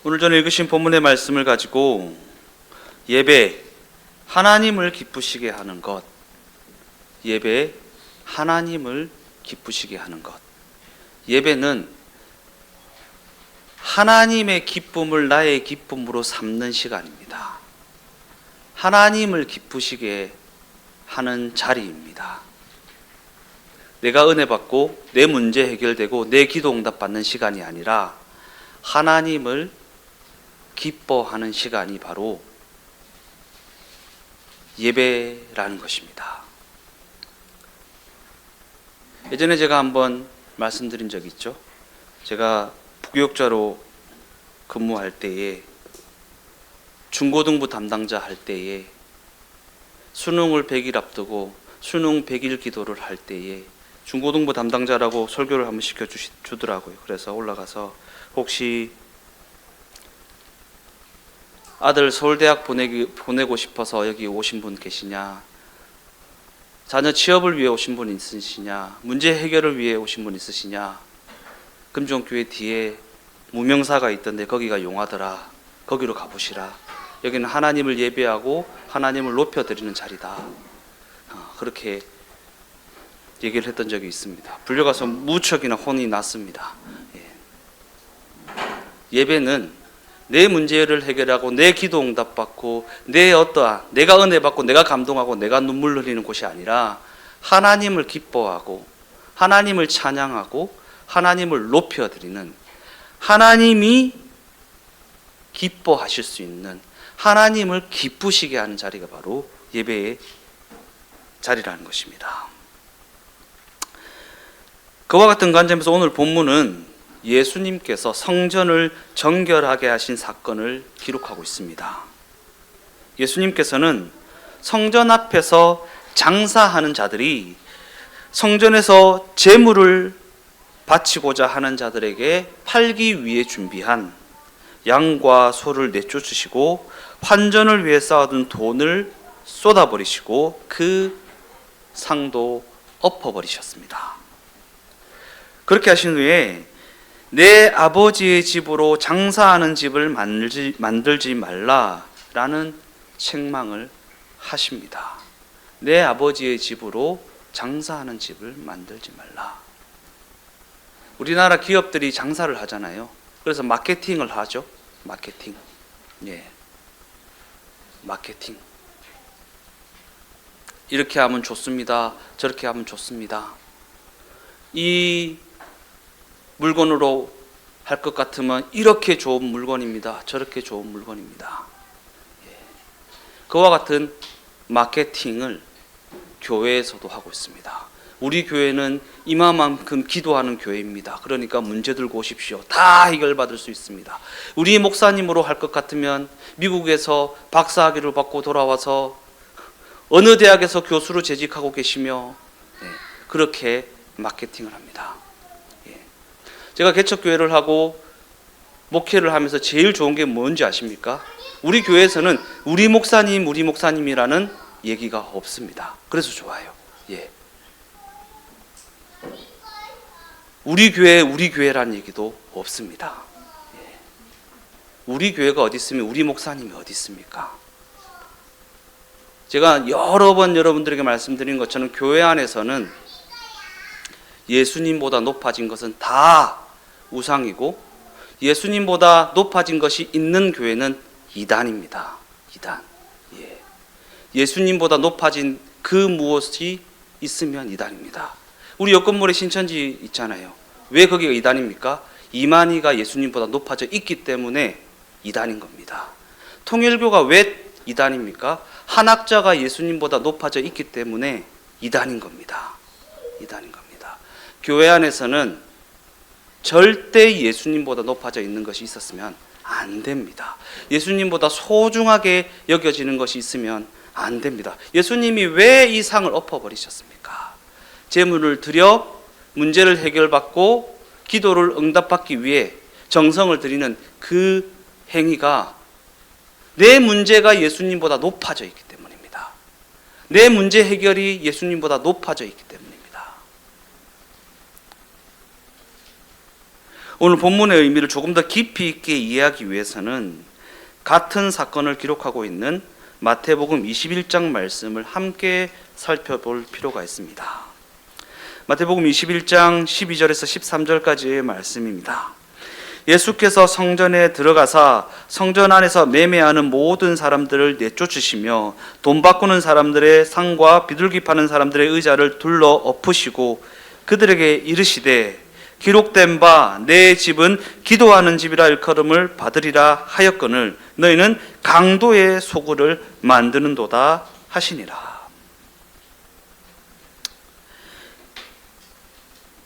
오늘 전에 읽으신 본문의 말씀을 가지고 예배, 하나님을 기쁘시게 하는 것, 예배, 하나님을 기쁘시게 하는 것. 예배는 하나님의 기쁨을 나의 기쁨으로 삼는 시간입니다. 하나님을 기쁘시게 하는 자리입니다. 내가 은혜 받고 내 문제 해결되고 내 기도 응답 받는 시간이 아니라 하나님을 기뻐하는 시간이 바로 예배라는 것입니다. 예전에 제가 한번 말씀드린 적이 있죠. 제가 부교육자로 근무할 때에, 중고등부 담당자 할 때에, 수능을 100일 앞두고 수능 100일 기도를 할 때에 중고등부 담당자라고 설교를 한번 시켜주더라고요. 그래서 올라가서 혹시 아들 서울대학 보내고 싶어서 여기 오신 분 계시냐, 자녀 취업을 위해 오신 분 있으시냐, 문제 해결을 위해 오신 분 있으시냐, 금종교회 뒤에 무명사가 있던데 거기가 용하더라, 거기로 가보시라, 여기는 하나님을 예배하고 하나님을 높여드리는 자리다, 그렇게 얘기를 했던 적이 있습니다. 불려가서 무척이나 혼이 났습니다. 예배는 내 문제를 해결하고 내 기도 응답받고 내가 은혜 받고 내가 감동하고 내가 눈물 흘리는 곳이 아니라 하나님을 기뻐하고 하나님을 찬양하고 하나님을 높여드리는, 하나님이 기뻐하실 수 있는, 하나님을 기쁘시게 하는 자리가 바로 예배의 자리라는 것입니다. 그와 같은 관점에서 오늘 본문은 예수님께서 성전을 정결하게 하신 사건을 기록하고 있습니다. 예수님께서는 성전 앞에서 장사하는 자들이 성전에서 제물을 바치고자 하는 자들에게 팔기 위해 준비한 양과 소를 내쫓으시고 환전을 위해 쌓아둔 돈을 쏟아버리시고 그 상도 엎어버리셨습니다. 그렇게 하신 후에 내 아버지의 집으로 장사하는 집을 만들지 말라라는 책망을 하십니다. 내 아버지의 집으로 장사하는 집을 만들지 말라. 우리나라 기업들이 장사를 하잖아요. 그래서 마케팅을 하죠. 마케팅. 마케팅. 이렇게 하면 좋습니다. 저렇게 하면 좋습니다. 이 물건으로 할 것 같으면 이렇게 좋은 물건입니다. 저렇게 좋은 물건입니다. 그와 같은 마케팅을 교회에서도 하고 있습니다. 우리 교회는 이만큼 기도하는 교회입니다. 그러니까 문제 들고 오십시오. 다 해결받을 수 있습니다. 우리 목사님으로 할 것 같으면 미국에서 박사학위를 받고 돌아와서 어느 대학에서 교수로 재직하고 계시며 그렇게 마케팅을 합니다. 제가 개척교회를 하고 목회를 하면서 제일 좋은 게 뭔지 아십니까? 우리 교회에서는 우리 목사님이라는 얘기가 없습니다. 그래서 좋아요. 우리 교회라는 얘기도 없습니다. 우리 교회가 어디 있으면 우리 목사님이 어디 있습니까? 제가 여러 번 여러분들에게 말씀드린 것처럼 교회 안에서는 예수님보다 높아진 것은 다 우상이고 예수님보다 높아진 것이 있는 교회는 이단입니다. 이단. 예수님보다 높아진 그 무엇이 있으면 이단입니다. 우리 여건몰에 신천지 있잖아요. 왜 거기가 이단입니까? 이만희가 예수님보다 높아져 있기 때문에 이단인 겁니다. 통일교가 왜 이단입니까? 한학자가 예수님보다 높아져 있기 때문에 이단인 겁니다. 이단인 겁니다. 교회 안에서는 절대 예수님보다 높아져 있는 것이 있었으면 안 됩니다. 예수님보다 소중하게 여겨지는 것이 있으면 안 됩니다. 예수님이 왜 이 상을 엎어버리셨습니까? 제물을 드려 문제를 해결받고 기도를 응답받기 위해 정성을 들이는 그 행위가 내 문제가 예수님보다 높아져 있기 때문입니다. 내 문제 해결이 예수님보다 높아져 있기 때문입니다. 오늘 본문의 의미를 조금 더 깊이 있게 이해하기 위해서는 같은 사건을 기록하고 있는 마태복음 21장 말씀을 함께 살펴볼 필요가 있습니다. 마태복음 21장 12절에서 13절까지의 말씀입니다. 예수께서 성전에 들어가사 성전 안에서 매매하는 모든 사람들을 내쫓으시며 돈 바꾸는 사람들의 상과 비둘기 파는 사람들의 의자를 둘러 엎으시고 그들에게 이르시되 기록된 바 내 집은 기도하는 집이라 일컬음을 받으리라 하였거늘 너희는 강도의 소굴을 만드는도다 하시니라.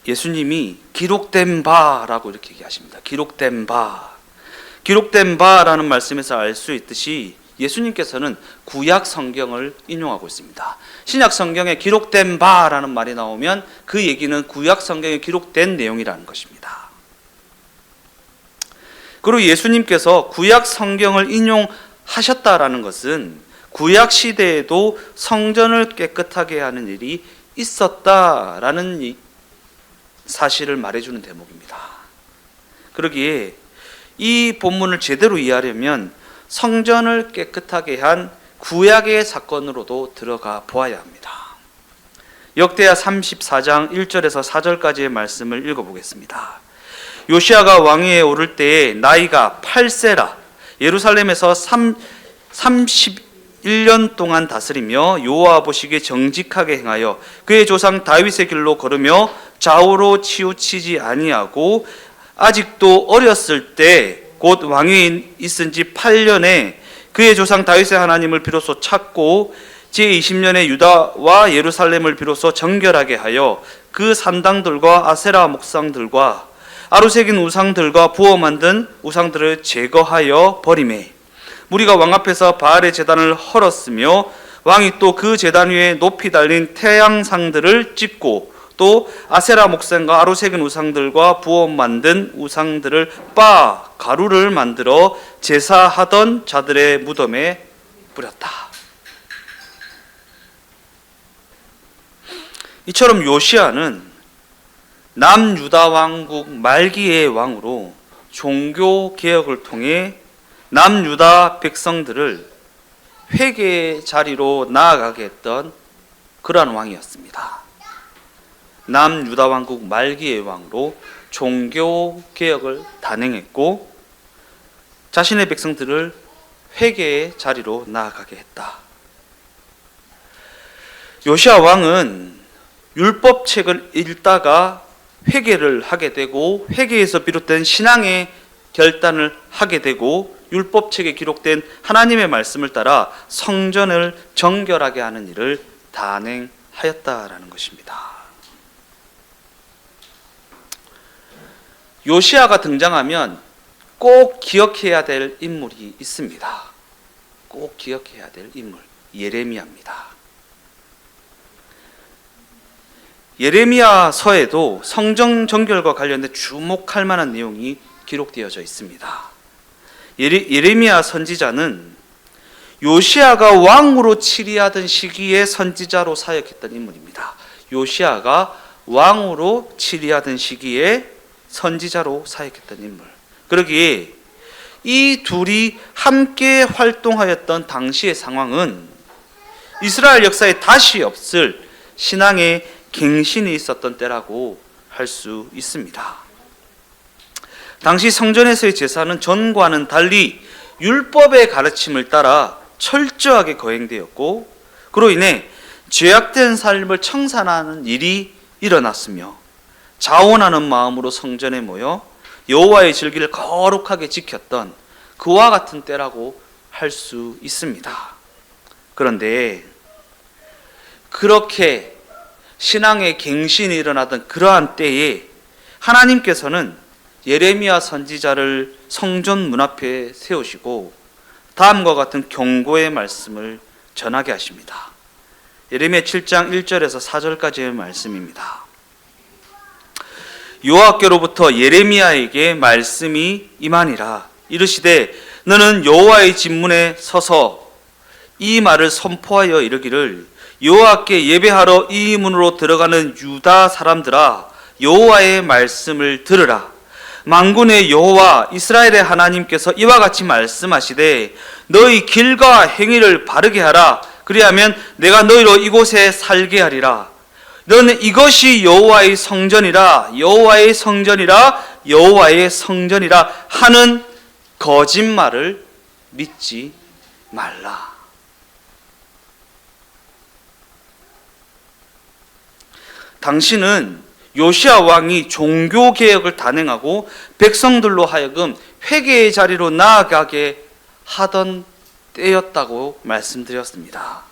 예수님이 기록된 바라고 이렇게 얘기하십니다. 기록된 바. 기록된 바라는 말씀에서 알 수 있듯이 예수님께서는 구약 성경을 인용하고 있습니다. 신약 성경에 기록된 바라는 말이 나오면 그 얘기는 구약 성경에 기록된 내용이라는 것입니다. 그리고 예수님께서 구약 성경을 인용하셨다라는 것은 구약 시대에도 성전을 깨끗하게 하는 일이 있었다라는 사실을 말해주는 대목입니다. 그러기에 이 본문을 제대로 이해하려면 성전을 깨끗하게 한 구약의 사건으로도 들어가 보아야 합니다. 역대하 34장 1절에서 4절까지의 말씀을 읽어보겠습니다. 요시아가 왕위에 오를 때에 나이가 8세라 예루살렘에서 31년 동안 다스리며 여호와 보시기에 정직하게 행하여 그의 조상 다윗의 길로 걸으며 좌우로 치우치지 아니하고 아직도 어렸을 때 곧 왕위에 있은 지 8년에 그의 조상 다윗의 하나님을 비로소 찾고 제20년에 유다와 예루살렘을 비로소 정결하게 하여 그 산당들과 아세라 목상들과 아루새긴 우상들과 부어 만든 우상들을 제거하여 버리매 무리가 왕 앞에서 바알의 제단을 헐었으며 왕이 또 그 제단 위에 높이 달린 태양상들을 찍고 또 아세라 목상과 아루새긴 우상들과 부어 만든 우상들을 빻아 가루를 만들어 제사하던 자들의 무덤에 뿌렸다. 이처럼 요시아는 남유다 왕국 말기의 왕으로 종교 개혁을 통해 남유다 백성들을 회개의 자리로 나아가게 했던 그러한 왕이었습니다. 남유다 왕국 말기의 왕으로 종교 개혁을 단행했고 자신의 백성들을 회개의 자리로 나아가게 했다. 요시아 왕은 율법책을 읽다가 회개를 하게 되고 회개에서 비롯된 신앙의 결단을 하게 되고 율법책에 기록된 하나님의 말씀을 따라 성전을 정결하게 하는 일을 단행하였다라는 것입니다. 요시아가 등장하면 꼭 기억해야 될 인물이 있습니다. 꼭 기억해야 될 인물, 예레미야입니다. 예레미야서에도 성전 정결과 관련된 주목할 만한 내용이 기록되어져 있습니다. 예레미야 선지자는 요시아가 왕으로 치리하던 시기에 선지자로 사역했던 인물입니다. 요시아가 왕으로 치리하던 시기에 선지자로 사역했던 인물. 그러기에 이 둘이 함께 활동하였던 당시의 상황은 이스라엘 역사에 다시 없을 신앙의 갱신이 있었던 때라고 할 수 있습니다. 당시 성전에서의 제사는 전과는 달리 율법의 가르침을 따라 철저하게 거행되었고 그로 인해 죄악된 삶을 청산하는 일이 일어났으며 자원하는 마음으로 성전에 모여 여호와의 절기를 거룩하게 지켰던 그와 같은 때라고 할 수 있습니다. 그런데 그렇게 신앙의 갱신이 일어나던 그러한 때에 하나님께서는 예레미야 선지자를 성전 문 앞에 세우시고 다음과 같은 경고의 말씀을 전하게 하십니다. 예레미야 7장 1절에서 4절까지의 말씀입니다. 여호와께로부터 예레미야에게 말씀이 임하니라. 이르시되 너는 여호와의 집문에 서서 이 말을 선포하여 이르기를 여호와께 예배하러 이 문으로 들어가는 유다 사람들아 여호와의 말씀을 들으라. 만군의 여호와 이스라엘의 하나님께서 이와 같이 말씀하시되 너희 길과 행위를 바르게 하라. 그리하면 내가 너희로 이곳에 살게 하리라. 너는 이것이 여호와의 성전이라, 여호와의 성전이라, 여호와의 성전이라 하는 거짓말을 믿지 말라. 당신은 요시야 왕이 종교 개혁을 단행하고 백성들로 하여금 회개의 자리로 나아가게 하던 때였다고 말씀드렸습니다.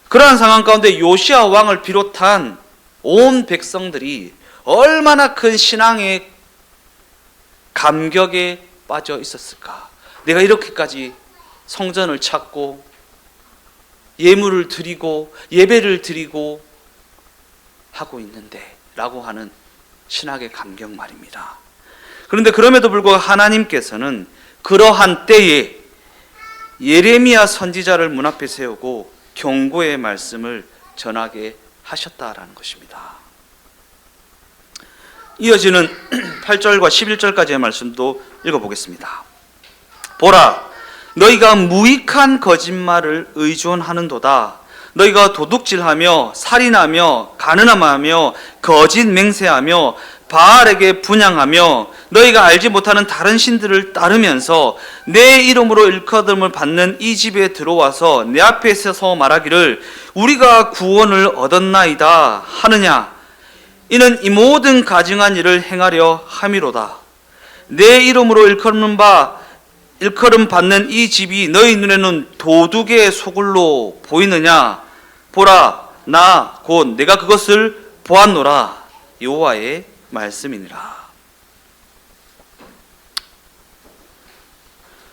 그러한 상황 가운데 요시야 왕을 비롯한 온 백성들이 얼마나 큰 신앙의 감격에 빠져 있었을까? 내가 이렇게까지 성전을 찾고 예물을 드리고 예배를 드리고 하고 있는데 라고 하는 신학의 감격 말입니다. 그런데 그럼에도 불구하고 하나님께서는 그러한 때에 예레미야 선지자를 문 앞에 세우고 경고의 말씀을 전하게 하셨다라는 것입니다. 이어지는 8절과 11절까지의 말씀도 읽어보겠습니다. 보라, 너희가 무익한 거짓말을 의존하는도다. 너희가 도둑질하며 살인하며 가늠하며 거짓 맹세하며 바알에게 분향하며 너희가 알지 못하는 다른 신들을 따르면서 내 이름으로 일컬음을 받는 이 집에 들어와서 내 앞에 서서 말하기를 우리가 구원을 얻었나이다 하느냐. 이는 이 모든 가증한 일을 행하려 함이로다. 내 이름으로 일컬음 받는 이 집이 너희 눈에는 도둑의 소굴로 보이느냐. 보라, 나 곧 내가 그것을 보았노라. 여호와의 말씀이니라.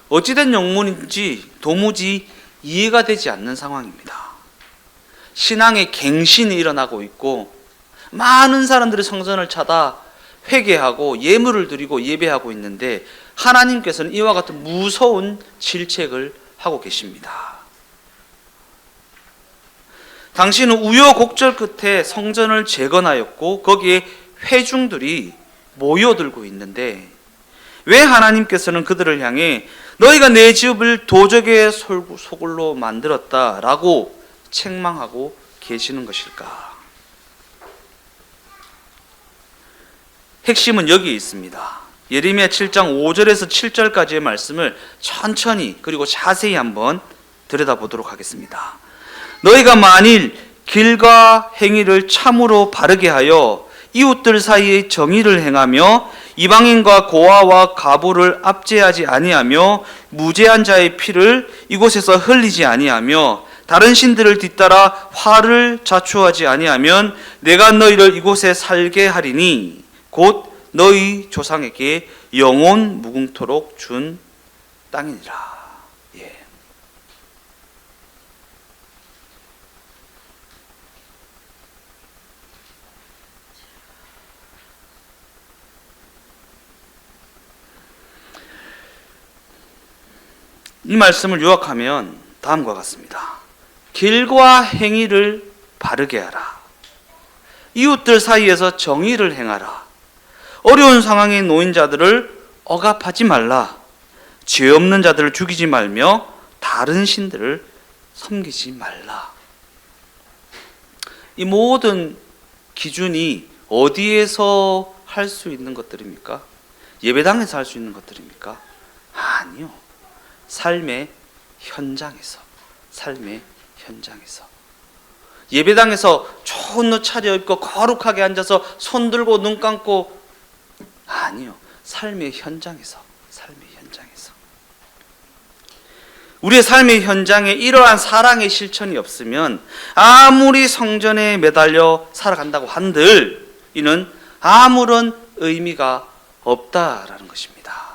어찌된 영문인지 도무지 이해가 되지 않는 상황입니다. 신앙의 갱신이 일어나고 있고 많은 사람들이 성전을 찾아 회개하고 예물을 드리고 예배하고 있는데 하나님께서는 이와 같은 무서운 질책을 하고 계십니다. 당신은 우여곡절 끝에 성전을 재건하였고 거기에 회중들이 모여들고 있는데 왜 하나님께서는 그들을 향해 너희가 내 집을 도적의 소굴로 만들었다라고 책망하고 계시는 것일까? 핵심은 여기에 있습니다. 예레미야 7장 5절에서 7절까지의 말씀을 천천히 그리고 자세히 한번 들여다보도록 하겠습니다. 너희가 만일 길과 행위를 참으로 바르게 하여 이웃들 사이에 정의를 행하며 이방인과 고아와 과부를 압제하지 아니하며 무죄한 자의 피를 이곳에서 흘리지 아니하며 다른 신들을 뒤따라 화를 자초하지 아니하면 내가 너희를 이곳에 살게 하리니 곧 너희 조상에게 영원 무궁토록 준 땅이니라. 이 말씀을 요약하면 다음과 같습니다. 길과 행위를 바르게 하라. 이웃들 사이에서 정의를 행하라. 어려운 상황에 놓인 자들을 억압하지 말라. 죄 없는 자들을 죽이지 말며 다른 신들을 섬기지 말라. 이 모든 기준이 어디에서 할 수 있는 것들입니까? 예배당에서 할 수 있는 것들입니까? 아니요. 삶의 현장에서, 예배당에서 좋은 옷 차려입고 거룩하게 앉아서 손 들고 눈 감고, 아니요. 삶의 현장에서. 우리의 삶의 현장에 이러한 사랑의 실천이 없으면 아무리 성전에 매달려 살아간다고 한들 이는 아무런 의미가 없다라는 것입니다.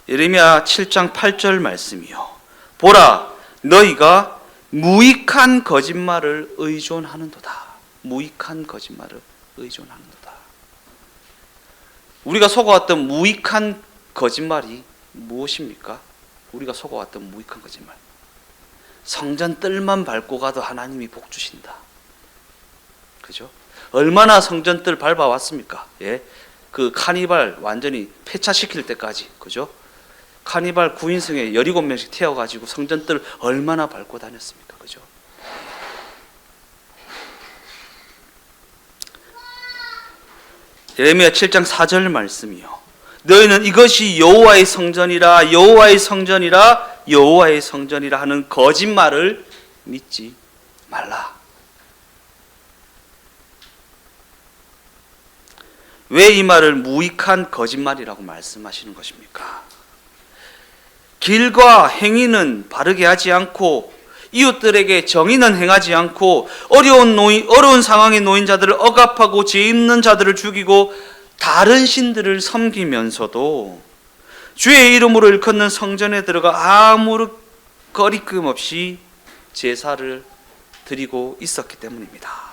예레미야 7장 8절 말씀이요. 보라, 너희가 무익한 거짓말을 의존하는도다. 무익한 거짓말을 의존하는도다. 우리가 속아왔던 무익한 거짓말이 무엇입니까? 우리가 속아왔던 무익한 거짓말. 성전 뜰만 밟고 가도 하나님이 복 주신다. 그죠? 얼마나 성전들 밟아왔습니까? 예? 그 카니발 완전히 폐차시킬 때까지, 그죠? 카니발 9인승에 17명씩 태워가지고 성전들 얼마나 밟고 다녔습니까? 그죠? 예레미야 7장 4절 말씀이요. 너희는 이것이 여호와의 성전이라 여호와의 성전이라 여호와의 성전이라 하는 거짓말을 믿지 말라. 왜 이 말을 무익한 거짓말이라고 말씀하시는 것입니까? 길과 행위는 바르게 하지 않고 이웃들에게 정의는 행하지 않고 어려운 상황에 놓인 자들을 억압하고 죄 있는 자들을 죽이고 다른 신들을 섬기면서도 주의 이름으로 일컫는 성전에 들어가 아무 거리낌 없이 제사를 드리고 있었기 때문입니다.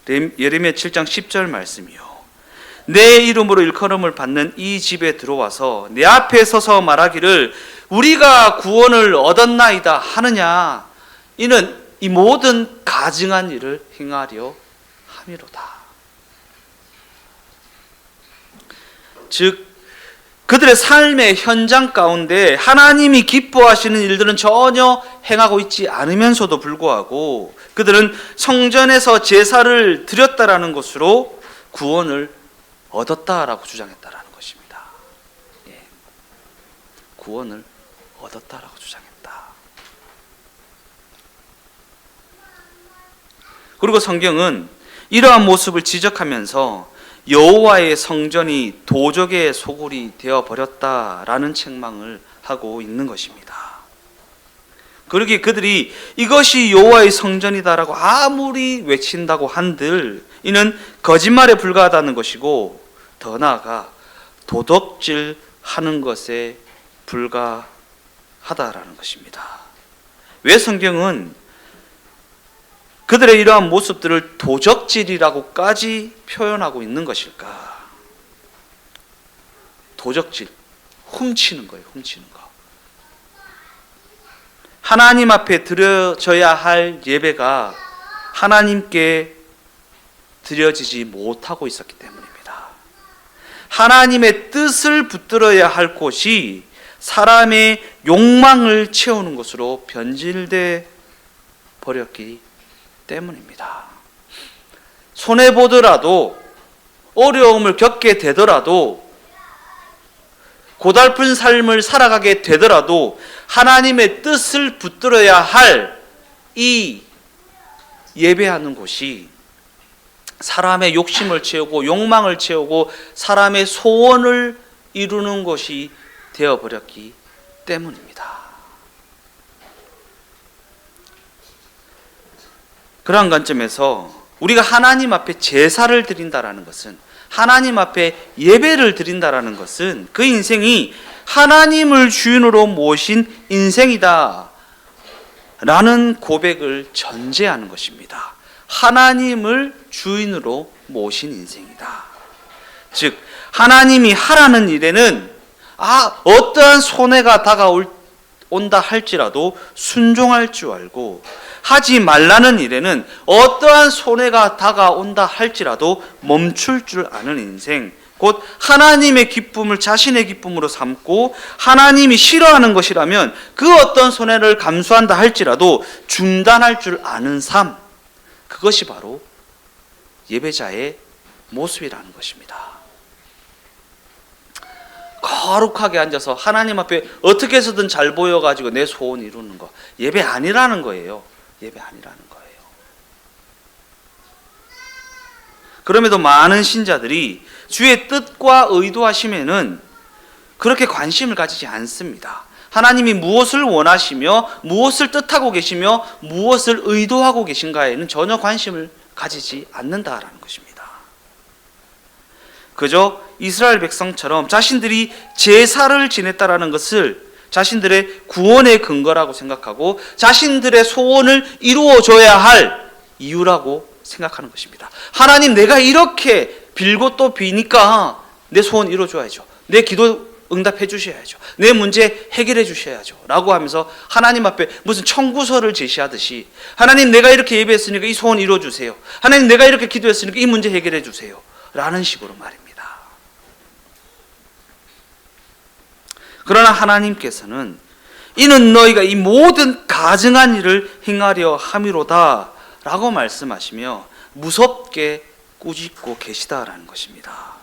예레미야 7장 10절 말씀이요. 내 이름으로 일컬음을 받는 이 집에 들어와서 내 앞에 서서 말하기를 우리가 구원을 얻었나이다 하느냐, 이는 이 모든 가증한 일을 행하려 함이로다. 즉 그들의 삶의 현장 가운데 하나님이 기뻐하시는 일들은 전혀 행하고 있지 않으면서도 불구하고 그들은 성전에서 제사를 드렸다라는 것으로 구원을 얻었다라고 주장했다라는 것입니다. 예. 구원을 얻었다라고 주장했다. 그리고 성경은 이러한 모습을 지적하면서 여호와의 성전이 도적의 소굴이 되어 버렸다라는 책망을 하고 있는 것입니다. 그러기에 그들이 이것이 여호와의 성전이다라고 아무리 외친다고 한들 이는 거짓말에 불과하다는 것이고 더 나아가 도덕질하는 것에 불과하다라는 것입니다. 왜 성경은 그들의 이러한 모습들을 도적질이라고까지 표현하고 있는 것일까? 도적질, 훔치는 거예요. 훔치는 거. 하나님 앞에 드려져야 할 예배가 하나님께 드려지지 못하고 있었기 때문입니다. 하나님의 뜻을 붙들어야 할 곳이 사람의 욕망을 채우는 것으로 변질돼 버렸기 때문입니다. 손해보더라도 어려움을 겪게 되더라도 고달픈 삶을 살아가게 되더라도 하나님의 뜻을 붙들어야 할 이 예배하는 곳이 사람의 욕심을 채우고 욕망을 채우고 사람의 소원을 이루는 것이 되어버렸기 때문입니다. 그러한 관점에서 우리가 하나님 앞에 제사를 드린다라는 것은, 하나님 앞에 예배를 드린다라는 것은 그 인생이 하나님을 주인으로 모신 인생이다 라는 고백을 전제하는 것입니다. 하나님을 주인으로 모신 인생이다. 즉 하나님이 하라는 일에는 어떠한 손해가 다가온다 할지라도 순종할 줄 알고, 하지 말라는 일에는 어떠한 손해가 다가온다 할지라도 멈출 줄 아는 인생, 곧 하나님의 기쁨을 자신의 기쁨으로 삼고 하나님이 싫어하는 것이라면 그 어떤 손해를 감수한다 할지라도 중단할 줄 아는 삶, 그것이 바로 예배자의 모습이라는 것입니다. 거룩하게 앉아서 하나님 앞에 어떻게 해서든 잘 보여가지고 내 소원 이루는 거, 예배 아니라는 거예요. 예배 아니라는 거예요. 그럼에도 많은 신자들이 주의 뜻과 의도하심에는 그렇게 관심을 가지지 않습니다. 하나님이 무엇을 원하시며 무엇을 뜻하고 계시며 무엇을 의도하고 계신가에는 전혀 관심을 가지지 않는다라는 것입니다. 그저 이스라엘 백성처럼 자신들이 제사를 지냈다라는 것을 자신들의 구원의 근거라고 생각하고 자신들의 소원을 이루어줘야 할 이유라고 생각하는 것입니다. 하나님, 내가 이렇게 빌고 또 비니까 내 소원 이루어줘야죠. 내 기도 응답해 주셔야죠. 내 문제 해결해 주셔야죠. 라고 하면서 하나님 앞에 무슨 청구서를 제시하듯이 하나님 내가 이렇게 예배했으니까 이 소원 이루어 주세요. 하나님 내가 이렇게 기도했으니까 이 문제 해결해 주세요. 라는 식으로 말입니다. 그러나 하나님께서는 이는 너희가 이 모든 가증한 일을 행하려 함이로다 라고 말씀하시며 무섭게 꾸짖고 계시다라는 것입니다.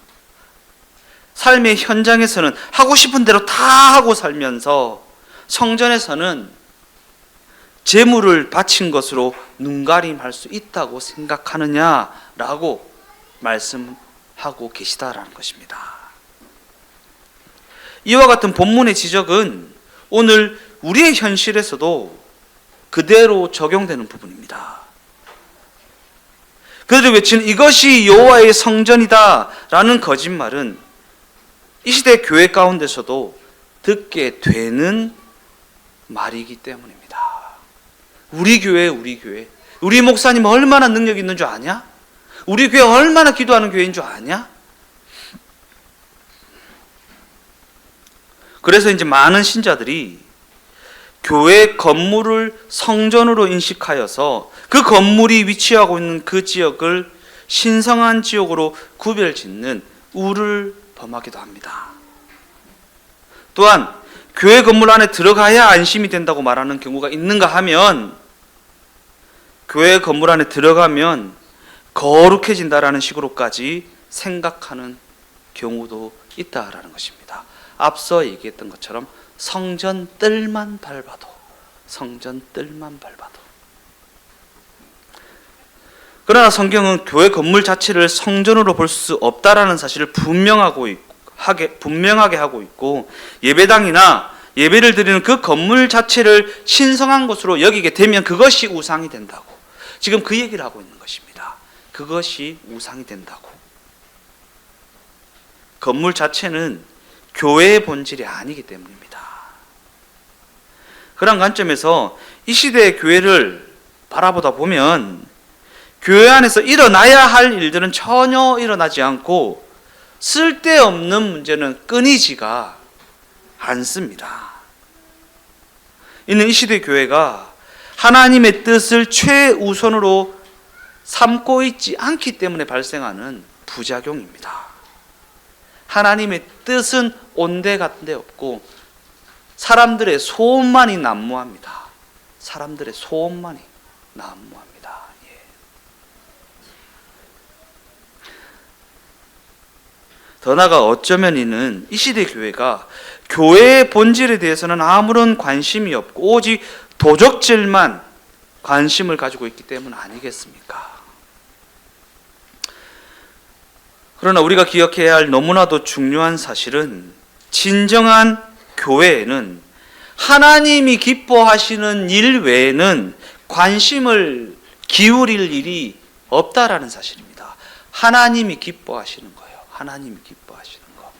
삶의 현장에서는 하고 싶은 대로 다 하고 살면서 성전에서는 재물을 바친 것으로 눈가림할 수 있다고 생각하느냐라고 말씀하고 계시다라는 것입니다. 이와 같은 본문의 지적은 오늘 우리의 현실에서도 그대로 적용되는 부분입니다. 그들이 외치는 이것이 여호와의 성전이다라는 거짓말은 이 시대 교회 가운데서도 듣게 되는 말이기 때문입니다. 우리 교회, 우리 목사님 얼마나 능력 있는 줄 아냐? 우리 교회 얼마나 기도하는 교회인 줄 아냐? 그래서 이제 많은 신자들이 교회 건물을 성전으로 인식하여서 그 건물이 위치하고 있는 그 지역을 신성한 지역으로 구별짓는 우를 범하기도 합니다. 또한 교회 건물 안에 들어가야 안심이 된다고 말하는 경우가 있는가 하면 교회 건물 안에 들어가면 거룩해진다라는 식으로까지 생각하는 경우도 있다라는 것입니다. 앞서 얘기했던 것처럼 성전 뜰만 밟아도 그러나 성경은 교회 건물 자체를 성전으로 볼 수 없다라는 사실을 분명하게 하고 있고 예배당이나 예배를 드리는 그 건물 자체를 신성한 것으로 여기게 되면 그것이 우상이 된다고 지금 그 얘기를 하고 있는 것입니다. 그것이 우상이 된다고. 건물 자체는 교회의 본질이 아니기 때문입니다. 그런 관점에서 이 시대의 교회를 바라보다 보면 교회 안에서 일어나야 할 일들은 전혀 일어나지 않고 쓸데없는 문제는 끊이지가 않습니다. 이는 이 시대 교회가 하나님의 뜻을 최우선으로 삼고 있지 않기 때문에 발생하는 부작용입니다. 하나님의 뜻은 온데간데 없고 사람들의 소원만이 난무합니다. 사람들의 소원만이 난무합니다. 더 나아가 어쩌면 이는 이 시대 교회가 교회의 본질에 대해서는 아무런 관심이 없고 오직 도적질만 관심을 가지고 있기 때문 아니겠습니까? 그러나 우리가 기억해야 할 너무나도 중요한 사실은 진정한 교회에는 하나님이 기뻐하시는 일 외에는 관심을 기울일 일이 없다라는 사실입니다. 하나님이 기뻐하시는 거예요. 하나님이 기뻐하시는 거.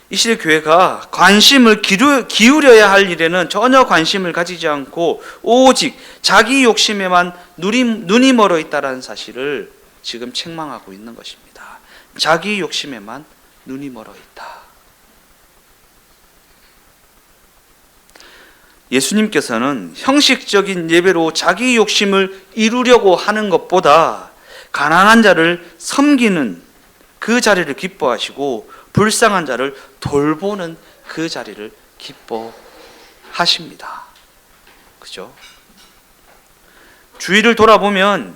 이 시대 교회가 관심을 기울여야 할 일에는 전혀 관심을 가지지 않고 오직 자기 욕심에만 눈이 멀어 있다는 사실을 지금 책망하고 있는 것입니다. 자기 욕심에만 눈이 멀어 있다. 예수님께서는 형식적인 예배로 자기 욕심을 이루려고 하는 것보다 가난한 자를 섬기는 그 자리를 기뻐하시고 불쌍한 자를 돌보는 그 자리를 기뻐하십니다. 그죠? 주위를 돌아보면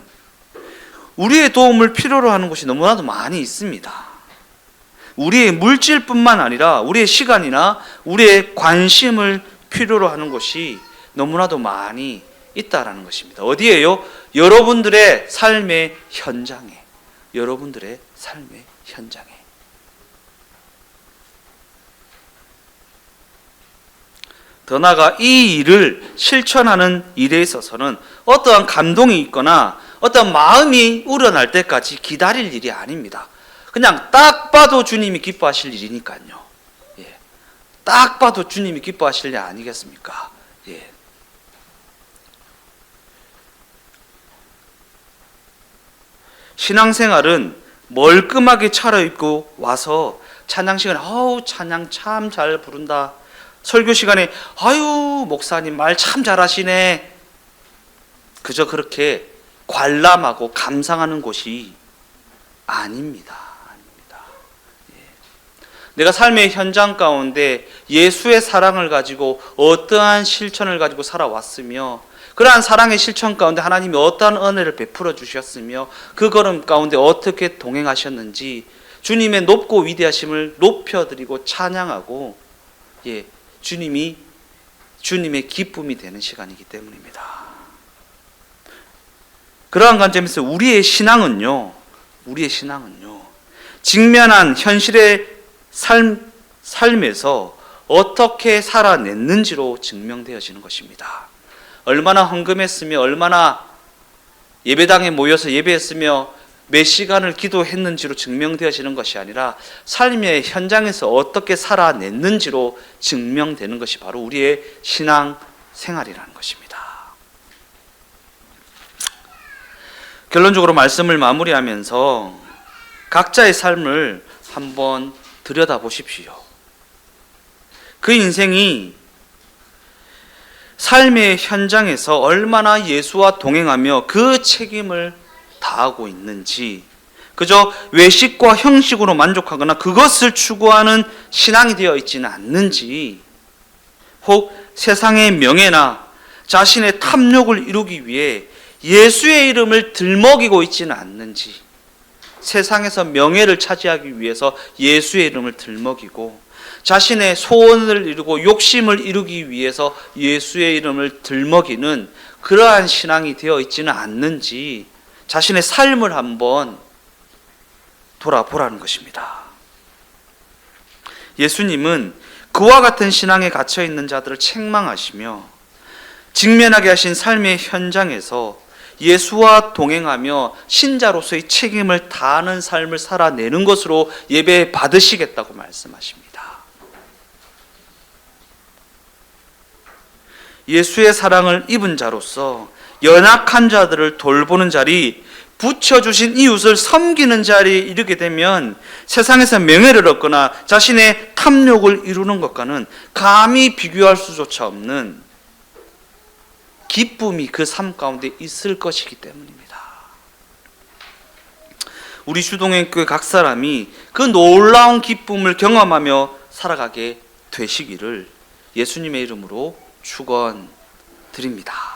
우리의 도움을 필요로 하는 곳이 너무나도 많이 있습니다. 우리의 물질뿐만 아니라 우리의 시간이나 우리의 관심을 필요로 하는 곳이 너무나도 많이 있다라는 것입니다. 어디에요? 여러분들의 삶의 현장에. 여러분들의 삶의 현장에. 더 나아가 이 일을 실천하는 일에 있어서는 어떠한 감동이 있거나 어떤 마음이 우러날 때까지 기다릴 일이 아닙니다. 그냥 딱 봐도 주님이 기뻐하실 일이니까요. 딱 봐도 주님이 기뻐하실 일 아니겠습니까? 신앙생활은 멀끔하게 차려입고 와서 찬양 시간에 찬양 참 잘 부른다. 설교 시간에 목사님 말 참 잘하시네. 그저 그렇게 관람하고 감상하는 곳이 아닙니다. 내가 삶의 현장 가운데 예수의 사랑을 가지고 어떠한 실천을 가지고 살아왔으며 그러한 사랑의 실천 가운데 하나님이 어떠한 은혜를 베풀어 주셨으며 그 걸음 가운데 어떻게 동행하셨는지 주님의 높고 위대하심을 높여드리고 찬양하고 주님의 기쁨이 되는 시간이기 때문입니다. 그러한 관점에서 우리의 신앙은요 직면한 현실의 삶에서 어떻게 살아냈는지로 증명되어지는 것입니다. 얼마나 헌금했으며 얼마나 예배당에 모여서 예배했으며 몇 시간을 기도했는지로 증명되어지는 것이 아니라 삶의 현장에서 어떻게 살아냈는지로 증명되는 것이 바로 우리의 신앙 생활이라는 것입니다. 결론적으로 말씀을 마무리하면서 각자의 삶을 한번 들여다보십시오. 그 인생이 삶의 현장에서 얼마나 예수와 동행하며 그 책임을 다하고 있는지, 그저 외식과 형식으로 만족하거나 그것을 추구하는 신앙이 되어 있지는 않는지, 혹 세상의 명예나 자신의 탐욕을 이루기 위해 예수의 이름을 들먹이고 있지는 않는지, 세상에서 명예를 차지하기 위해서 예수의 이름을 들먹이고 자신의 소원을 이루고 욕심을 이루기 위해서 예수의 이름을 들먹이는 그러한 신앙이 되어 있지는 않는지 자신의 삶을 한번 돌아보라는 것입니다. 예수님은 그와 같은 신앙에 갇혀 있는 자들을 책망하시며 직면하게 하신 삶의 현장에서 예수와 동행하며 신자로서의 책임을 다하는 삶을 살아내는 것으로 예배 받으시겠다고 말씀하십니다. 예수의 사랑을 입은 자로서 연약한 자들을 돌보는 자리, 붙여주신 이웃을 섬기는 자리에 이르게 되면 세상에서 명예를 얻거나 자신의 탐욕을 이루는 것과는 감히 비교할 수조차 없는 기쁨이 그 삶 가운데 있을 것이기 때문입니다. 우리 주동행교회 각 사람이 그 놀라운 기쁨을 경험하며 살아가게 되시기를 예수님의 이름으로 축원드립니다.